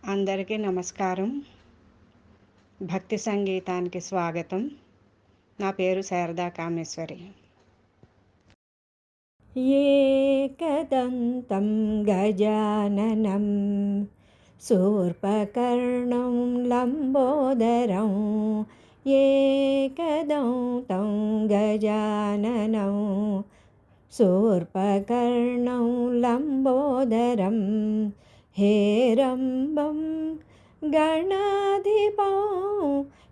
అందరికీ నమస్కారం. భక్తి సంగీతానికి స్వాగతం. నా పేరు శారదా కామేశ్వరి. ఏకదంతం గజాననం శూర్పకర్ణం లంబోదరం ఏకదంతం గజాననం శూర్పకర్ణం లంబోదరం हेरम्बं गणाधिपं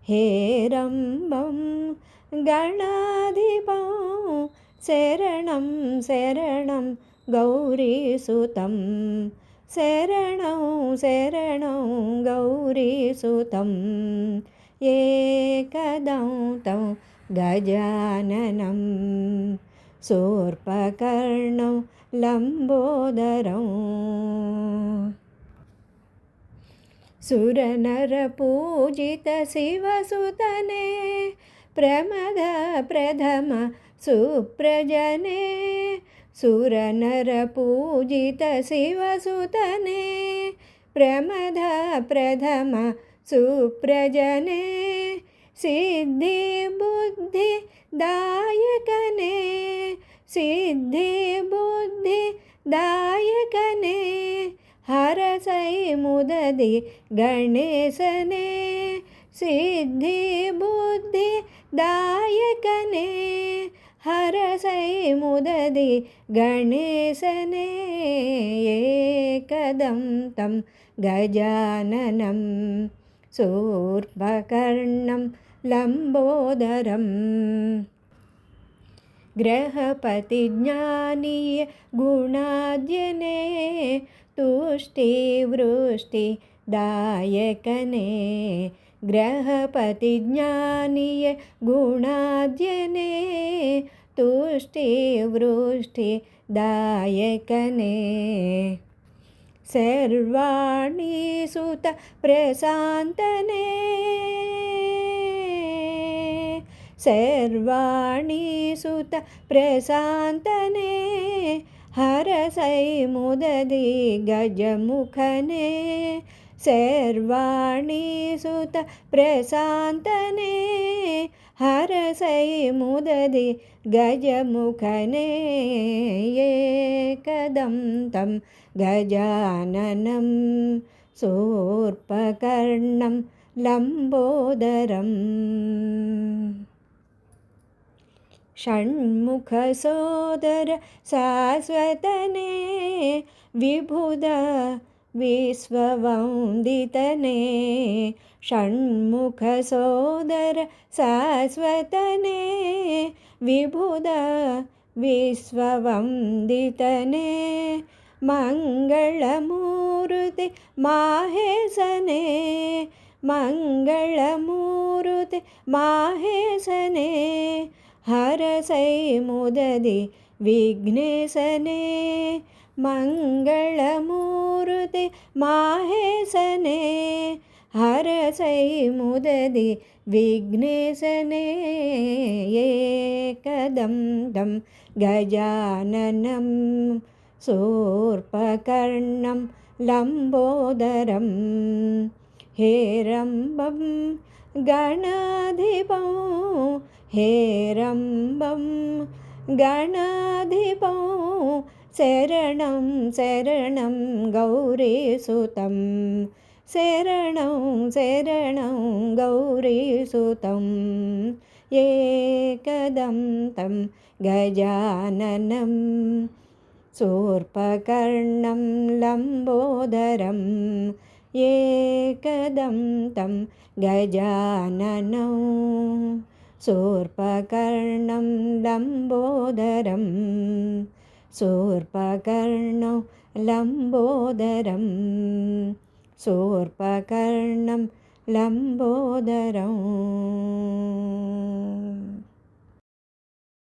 हेरम्बं गणाधिपं शरणं शरणं गौरीसुतं शरणं शरणं गौरीसुतं एकदन्तं गजाननं शूर्पकर्णं लम्बोदरं सुरनरपूजित शिवसुतने प्रमद प्रथम सुप्रजने सुरनरपूजित शिवसुतने प्रमद प्रथम सुप्रजने सिद्धिबुद्धिदायकने सिद्धिबुद्धिदायकने हरसै मुददि गणेशने सिद्धिबुद्धिदायकने हरसै मुददि गणेशने एकदन्तं गजाननं शूर्पकर्णं लम्बोदरम् ग्रहपतिज्ञानीय गुणाद्यने तुष्टिवृष्टिदायकने ग्रहपतिज्ञानीय गुणाद्यने तुष्टिवृष्टिदायकने सर्वाणि सुत प्रशान्तने सर्वाणि सुत प्रशान्तने हरसै मुददि गजमुखने सर्वाणि सुत प्रशान्तने हरसै मुददि गजमुखने एकदन्तं गजाननं शूर्पकर्णं लम्बोदरम् षण्मुखसोदर शाश्वतने विबुध विश्ववन्दितने षण्मुखसोदर शाश्वतने विबुध विश्ववन्दितने मङ्गलमूर्ति माहेशने मङ्गलमूर्ति माहेशने हरसै मुददि विघ्नेशने मङ्गलमूर्ति माहेशने हरसै मुददि विघ्नेशने एकदन्तं गजाननं शूर्पकर्णं लम्बोदरं हेरम्बं गणाधिपं हेरम्बं गणाधिपं शरणं शरणं गौरीसुतं शरणं शरणं गौरीसुतं एकदन्तं गजाननं शूर्पकर्णं लम्बोदरम् एकदन्तं गजाननं शूर्पकर्णं लम्बोदरं शूर्पकर्णं लम्बोदरं शूर्पकर्णं लम्बोदरम्।